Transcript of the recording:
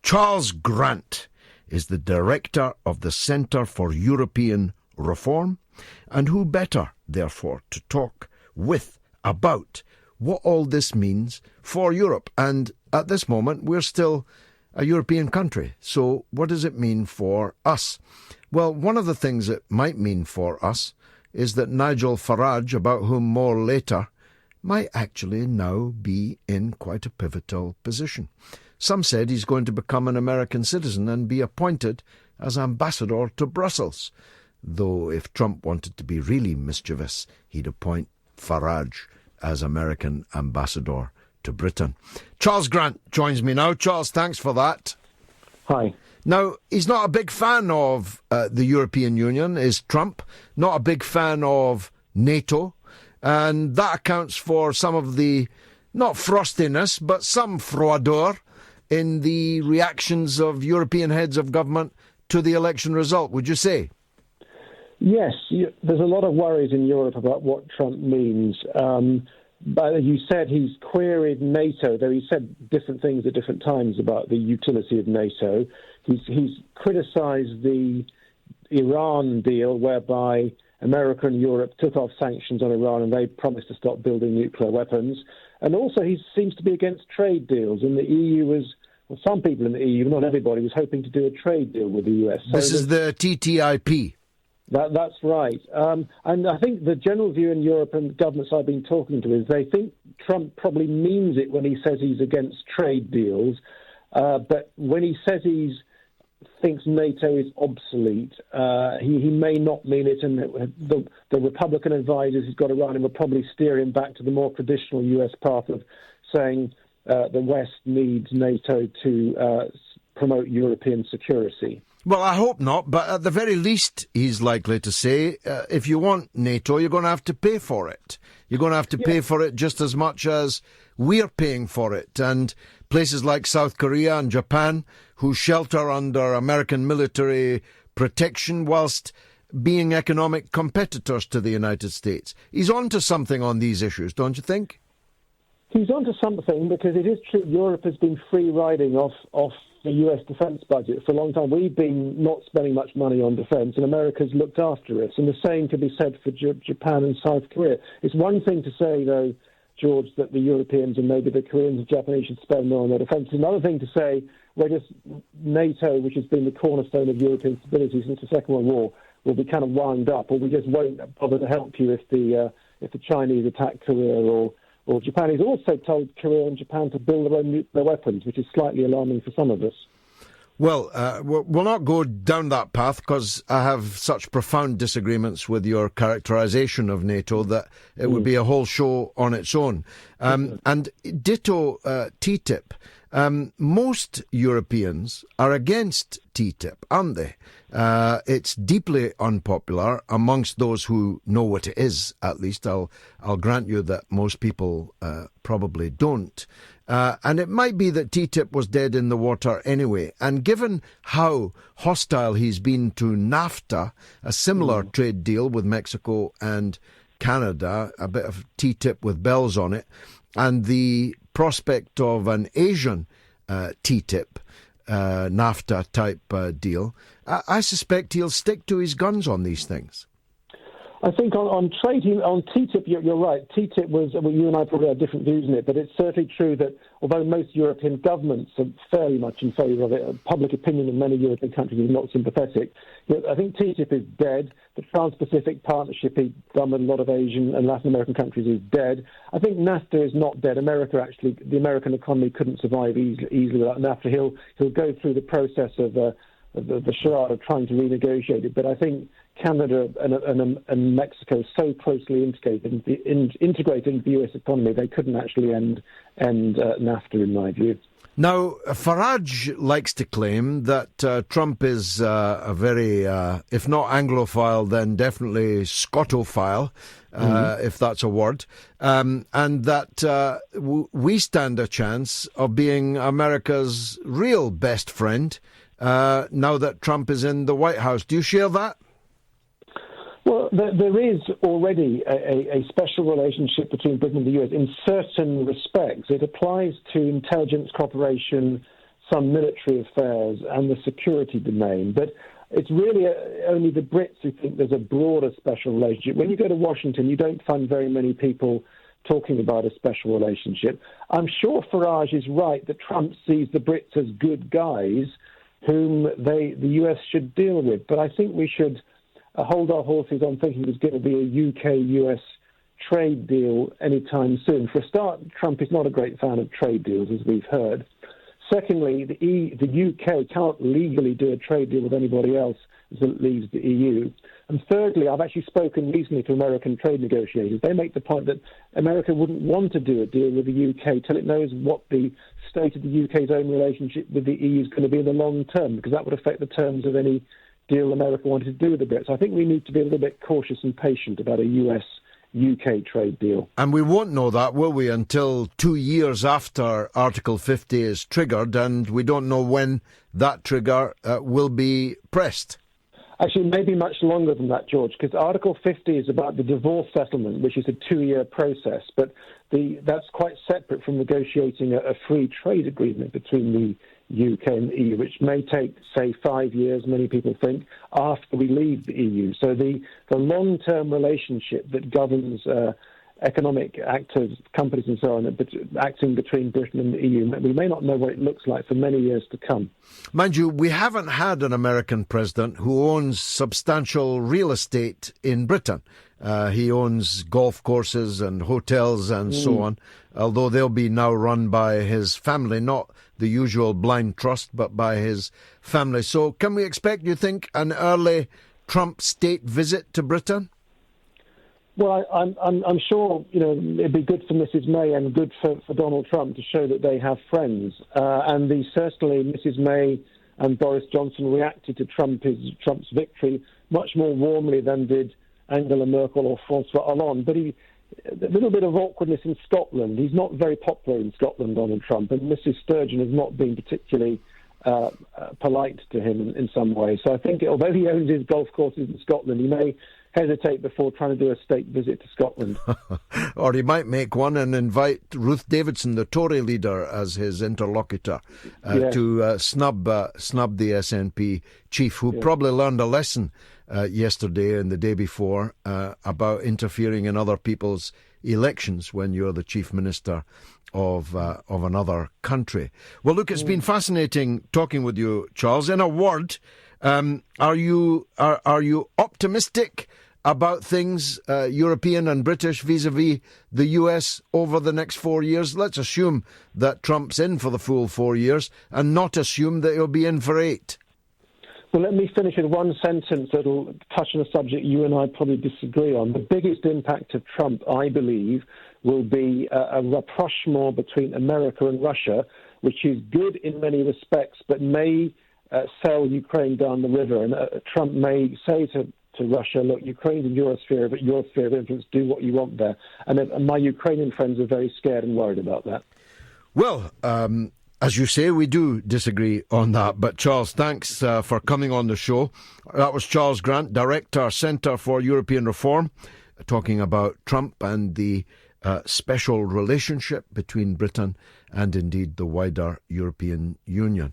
Charles Grant is the director of the Centre for European Reform, and who better, therefore, to talk with about what all this means for Europe. And at this moment, we're still a European country. So what does it mean for us? Well, one of the things it might mean for us is that Nigel Farage, about whom more later, might actually now be in quite a pivotal position. Some said he's going to become an American citizen and be appointed as ambassador to Brussels, though if Trump wanted to be really mischievous, he'd appoint Farage as American ambassador to Britain. Charles Grant joins me now. Charles, thanks for that. Hi. Now, he's not a big fan of the European Union, is Trump, not a big fan of NATO, and that accounts for some of the, not frostiness, but some froideur in the reactions of European heads of government to the election result, would you say? Yes, there's a lot of worries in Europe about what Trump means. But as you said, he's queried NATO, though he said different things at different times about the utility of NATO. He's criticised the Iran deal, whereby America and Europe took off sanctions on Iran and they promised to stop building nuclear weapons. And also he seems to be against trade deals. And the EU well, some people in the EU, not everybody, was hoping to do a trade deal with the US. So this is the TTIP. That's right. And I think the general view in Europe and governments I've been talking to is they think Trump probably means it when he says he's against trade deals. But when he says he thinks NATO is obsolete, he may not mean it. And the Republican advisors he's got around him will probably steer him back to the more traditional US path of saying the West needs NATO to promote European security. Well, I hope not, but at the very least, he's likely to say, if you want NATO, you're going to have to pay for it. You're going to have to pay for it just as much as we're paying for it. And places like South Korea and Japan, who shelter under American military protection whilst being economic competitors to the United States. He's on to something on these issues, don't you think? He's on to something, because it is true Europe has been free riding off the US defence budget for a long time. We've been not spending much money on defence, and America's looked after us. And the same could be said for Japan and South Korea. It's one thing to say, though, George, that the Europeans and maybe the Koreans and Japanese should spend more on their defence. It's another thing to say, where just NATO, which has been the cornerstone of European stability since the Second World War, will be kind of wound up, or we just won't bother to help you if the Chinese attack Korea or Japan. He's also told Korea and Japan to build their own nuclear weapons, which is slightly alarming for some of us. Well, we'll not go down that path, because I have such profound disagreements with your characterisation of NATO that it would be a whole show on its own. And ditto TTIP. Most Europeans are against TTIP, aren't they? It's deeply unpopular amongst those who know what it is, at least. I'll grant you that most people probably don't. And it might be that TTIP was dead in the water anyway. And given how hostile he's been to NAFTA, a similar trade deal with Mexico and Canada, a bit of TTIP with bells on it, and the prospect of an Asian TTIP, NAFTA-type deal, I suspect he'll stick to his guns on these things. I think on trade, on TTIP, you're right. TTIP was, well, you and I probably have different views on it, but it's certainly true that although most European governments are fairly much in favour of it, public opinion in many European countries is not sympathetic. I think TTIP is dead. The Trans-Pacific Partnership he's done with a lot of Asian and Latin American countries is dead. I think NAFTA is not dead. The American economy couldn't survive easily without NAFTA. He'll go through the process of the charade of trying to renegotiate it, but I think Canada and Mexico are so closely integrated into the US economy, they couldn't actually end NAFTA, in my view. Now, Farage likes to claim that Trump is a very, if not Anglophile, then definitely Scotophile, if that's a word, and that we stand a chance of being America's real best friend now that Trump is in the White House. Do you share that? Well, there is already a special relationship between Britain and the US in certain respects. It applies to intelligence cooperation, some military affairs and the security domain. But it's really only the Brits who think there's a broader special relationship. When you go to Washington, you don't find very many people talking about a special relationship. I'm sure Farage is right that Trump sees the Brits as good guys whom the US should deal with. But I think we should hold our horses on thinking there's going to be a UK-US trade deal anytime soon. For a start, Trump is not a great fan of trade deals, as we've heard. Secondly, the UK can't legally do a trade deal with anybody else that leaves the EU. And thirdly, I've actually spoken recently to American trade negotiators. They make the point that America wouldn't want to do a deal with the UK till it knows what the state of the UK's own relationship with the EU is going to be in the long term, because that would affect the terms of any deal America wanted to do with the Brits. I think we need to be a little bit cautious and patient about a US-UK trade deal. And we won't know that, will we, until 2 years after Article 50 is triggered, and we don't know when that trigger will be pressed. Actually, maybe much longer than that, George, because Article 50 is about the divorce settlement, which is a 2-year process, but that's quite separate from negotiating a free trade agreement between the UK and the EU, which may take, say, 5 years, many people think, after we leave the EU. So the long-term relationship that governs economic actors, companies and so on, acting between Britain and the EU, we may not know what it looks like for many years to come. Mind you, we haven't had an American president who owns substantial real estate in Britain. He owns golf courses and hotels and so on, although they'll be now run by his family, not the usual blind trust, but by his family. So can we expect, you think, an early Trump state visit to Britain? Well, I'm sure it'd be good for Mrs. May and good for Donald Trump to show that they have friends. And certainly Mrs. May and Boris Johnson reacted to Trump's victory much more warmly than did Angela Merkel or François Hollande. But a little bit of awkwardness in Scotland. He's not very popular in Scotland, Donald Trump, and Mrs. Sturgeon has not been particularly polite to him in some way. So I think although he owns his golf courses in Scotland, he may hesitate before trying to do a state visit to Scotland. Or he might make one and invite Ruth Davidson, the Tory leader, as his interlocutor to snub the SNP chief, who probably learned a lesson yesterday and the day before about interfering in other people's elections when you're the chief minister of another country. Well, look, it's been fascinating talking with you, Charles. In a word, are you optimistic about things, European and British, vis-a-vis the US over the next 4 years? Let's assume that Trump's in for the full 4 years and not assume that he'll be in for 8. Well, let me finish with one sentence that'll touch on a subject you and I probably disagree on. The biggest impact of Trump, I believe, will be a rapprochement between America and Russia, which is good in many respects, but may sell Ukraine down the river. And Trump may say to Russia, look, Ukraine's in your sphere of influence, do what you want there. And my Ukrainian friends are very scared and worried about that. Well, as you say, we do disagree on that. But Charles, thanks for coming on the show. That was Charles Grant, Director, Centre for European Reform, talking about Trump and the special relationship between Britain and indeed the wider European Union.